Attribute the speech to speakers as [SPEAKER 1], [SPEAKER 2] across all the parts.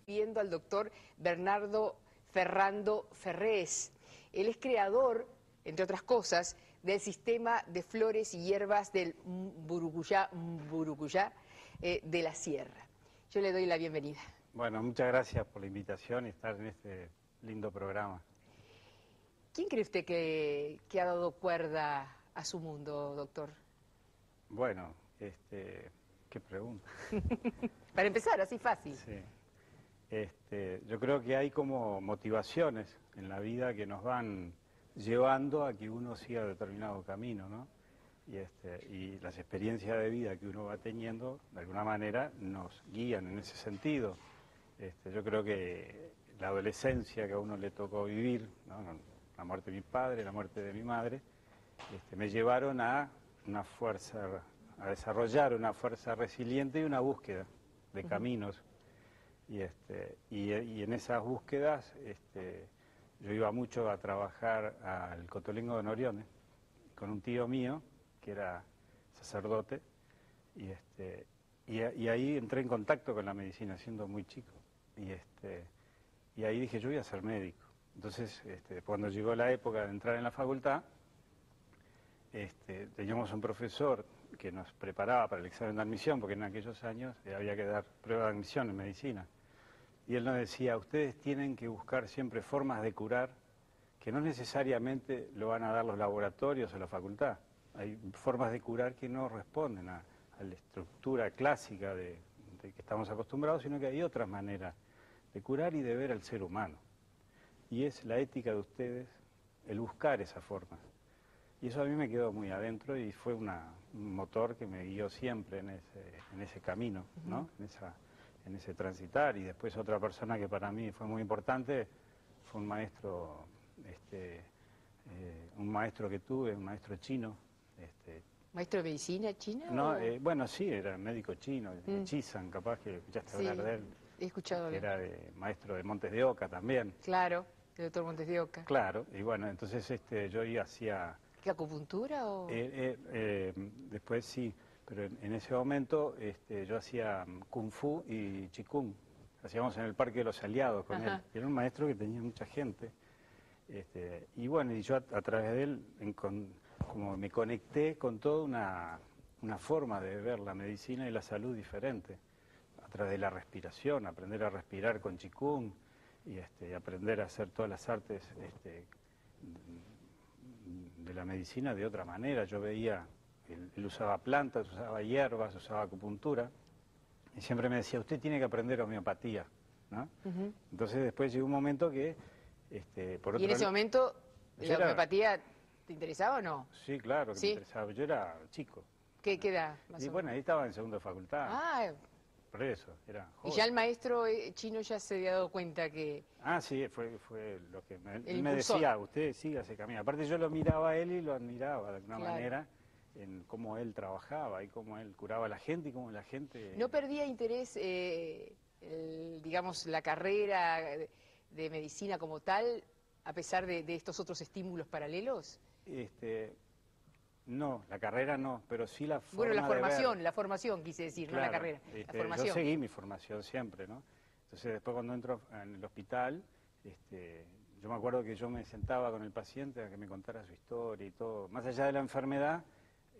[SPEAKER 1] Viendo al doctor Bernardo Ferrando Ferrés. Él es creador, entre otras cosas, del sistema de flores y hierbas del Mburucuyá de la Sierra. Yo le doy la bienvenida.
[SPEAKER 2] Bueno, muchas gracias por la invitación y estar en este lindo programa.
[SPEAKER 1] ¿Quién cree usted que ha dado cuerda a su mundo, doctor?
[SPEAKER 2] Bueno, qué pregunta.
[SPEAKER 1] Para empezar, así fácil.
[SPEAKER 2] Sí. Yo creo que hay como motivaciones en la vida que nos van llevando a que uno siga determinado camino, ¿no? Y las experiencias de vida que uno va teniendo, de alguna manera, nos guían en ese sentido. Yo creo que la adolescencia que a uno le tocó vivir, ¿no? La muerte de mi padre, la muerte de mi madre, me llevaron a una fuerza, a desarrollar una fuerza resiliente y una búsqueda de caminos. Y en esas búsquedas yo iba mucho a trabajar al Cotolengo de Noriones con un tío mío que era sacerdote y ahí entré en contacto con la medicina siendo muy chico y ahí dije yo voy a ser médico. Entonces cuando llegó la época de entrar en la facultad teníamos un profesor que nos preparaba para el examen de admisión porque en aquellos años había que dar prueba de admisión en medicina. Y él nos decía, ustedes tienen que buscar siempre formas de curar que no necesariamente lo van a dar los laboratorios o la facultad. Hay formas de curar que no responden a la estructura clásica de que estamos acostumbrados, sino que hay otras maneras de curar y de ver al ser humano. Y es la ética de ustedes el buscar esas formas. Y eso a mí me quedó muy adentro y fue un motor que me guió siempre en ese camino, ¿no? En ese transitar. Y después otra persona que para mí fue muy importante fue un maestro que tuve, un maestro chino.
[SPEAKER 1] ¿Maestro de medicina china?
[SPEAKER 2] No, bueno, sí, era médico chino, Chizan, capaz que escuchaste hablar de él.
[SPEAKER 1] He escuchado
[SPEAKER 2] Era maestro de Montes de Oca también.
[SPEAKER 1] Claro, el doctor Montes de Oca.
[SPEAKER 2] Claro, y bueno, entonces yo iba hacía...
[SPEAKER 1] ¿Qué acupuntura o...?
[SPEAKER 2] Después sí, pero en ese momento yo hacía Kung Fu y Qigong. Hacíamos en el Parque de los Aliados con él. Era un maestro que tenía mucha gente. Y bueno, y yo a través de él como me conecté con toda una forma de ver la medicina y la salud diferente. A través de la respiración, aprender a respirar con Qigong y aprender a hacer todas las artes de la medicina de otra manera. Yo veía, él usaba plantas, usaba hierbas, usaba acupuntura, y siempre me decía, usted tiene que aprender homeopatía, ¿no? Entonces después llegó un momento que, por otro
[SPEAKER 1] ¿Y en ese momento la homeopatía te interesaba o no?
[SPEAKER 2] Sí, claro que me interesaba. Yo era chico.
[SPEAKER 1] ¿Qué edad?
[SPEAKER 2] Y bueno, ahí estaba en segundo de facultad.
[SPEAKER 1] Ah,
[SPEAKER 2] por eso, era joven.
[SPEAKER 1] Y ya el maestro chino ya se había dado cuenta que...
[SPEAKER 2] Ah, sí, fue lo que él me decía, usted siga ese camino. Aparte yo lo miraba a él y lo admiraba de alguna manera en cómo él trabajaba y cómo él curaba a la gente y cómo la gente...
[SPEAKER 1] ¿No perdía interés, digamos, la carrera de medicina como tal, a pesar de estos otros estímulos paralelos?
[SPEAKER 2] No, la carrera no, pero sí la forma
[SPEAKER 1] Bueno,
[SPEAKER 2] de ver.
[SPEAKER 1] la formación quise decir,
[SPEAKER 2] Claro,
[SPEAKER 1] no la carrera, la formación.
[SPEAKER 2] Yo seguí mi formación siempre, ¿no? Entonces después cuando entro en el hospital, yo me acuerdo que yo me sentaba con el paciente a que me contara su historia y todo. Más allá de la enfermedad,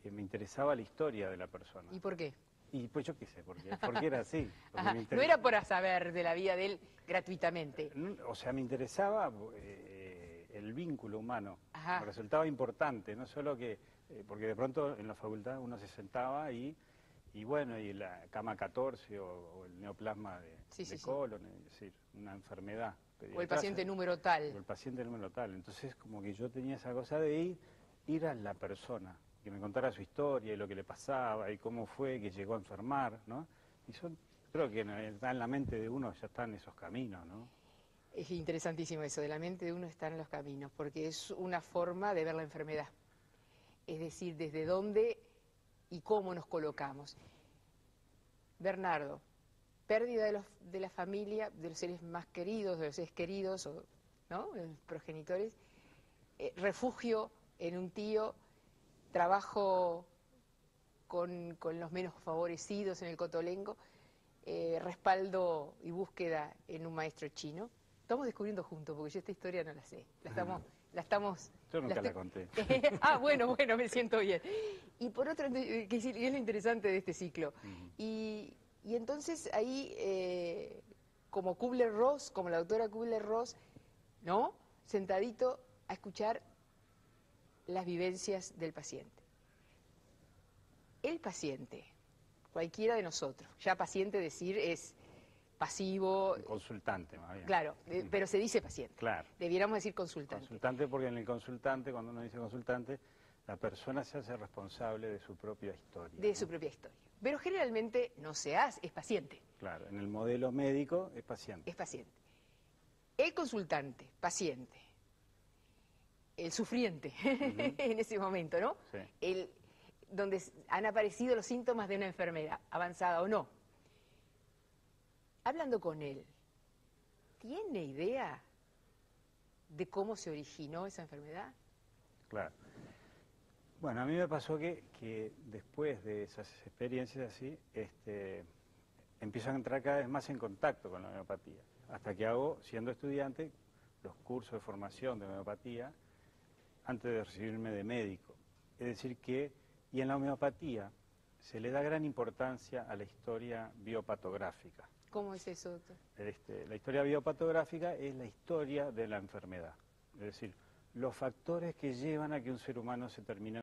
[SPEAKER 2] me interesaba la historia de la persona.
[SPEAKER 1] ¿Y por qué?
[SPEAKER 2] Y pues yo qué sé, porque era así.
[SPEAKER 1] No era por saber de la vida de él gratuitamente.
[SPEAKER 2] O sea, me interesaba el vínculo humano. Me resultaba importante, no solo que... porque de pronto en la facultad uno se sentaba y bueno, y la cama 14 o el neoplasma de colon, es decir, una enfermedad.
[SPEAKER 1] O el paciente número tal.
[SPEAKER 2] O el paciente número tal. Entonces como que yo tenía esa cosa de ir a la persona, que me contara su historia y lo que le pasaba y cómo fue que llegó a enfermar, ¿no? Y creo que en la mente de uno ya están esos caminos, ¿no?
[SPEAKER 1] Es interesantísimo eso, de la mente de uno están los caminos, porque es una forma de ver la enfermedad. Es decir, desde dónde y cómo nos colocamos. Bernardo, pérdida de la familia, de los seres más queridos, de los seres queridos, ¿no? De los progenitores, refugio en un tío, trabajo con los menos favorecidos en el Cotolengo. respaldo y búsqueda en un maestro chino. Estamos descubriendo juntos, porque yo esta historia no la sé. La estamos...
[SPEAKER 2] Yo nunca la conté.
[SPEAKER 1] Bueno, me siento bien. Y por otro, que es lo interesante de este ciclo. Y entonces ahí, como Kubler-Ross, como la doctora Kubler-Ross, ¿no? Sentadito a escuchar las vivencias del paciente. El paciente, cualquiera de nosotros, ya paciente decir es pasivo.
[SPEAKER 2] Un consultante, más bien.
[SPEAKER 1] Claro, pero se dice paciente.
[SPEAKER 2] Claro.
[SPEAKER 1] Debiéramos decir consultante.
[SPEAKER 2] Consultante porque en el consultante, cuando uno dice consultante, la persona se hace responsable de su propia historia.
[SPEAKER 1] De su propia historia. Pero generalmente no se hace, es paciente.
[SPEAKER 2] Claro, en el modelo médico es paciente.
[SPEAKER 1] Es paciente. El consultante, paciente. El sufriente, en ese momento, ¿no?
[SPEAKER 2] Sí.
[SPEAKER 1] Donde han aparecido los síntomas de una enfermedad, avanzada o no. Hablando con él, ¿tiene idea de cómo se originó esa enfermedad?
[SPEAKER 2] Claro. Bueno, a mí me pasó que después de esas experiencias así, empiezo a entrar cada vez más en contacto con la homeopatía. Hasta que hago, siendo estudiante, los cursos de formación de homeopatía antes de recibirme de médico. Es decir que, y en la homeopatía se le da gran importancia a la historia biopatográfica.
[SPEAKER 1] ¿Cómo es eso, doctor?
[SPEAKER 2] La historia biopatográfica es la historia de la enfermedad. Es decir, los factores que llevan a que un ser humano se termine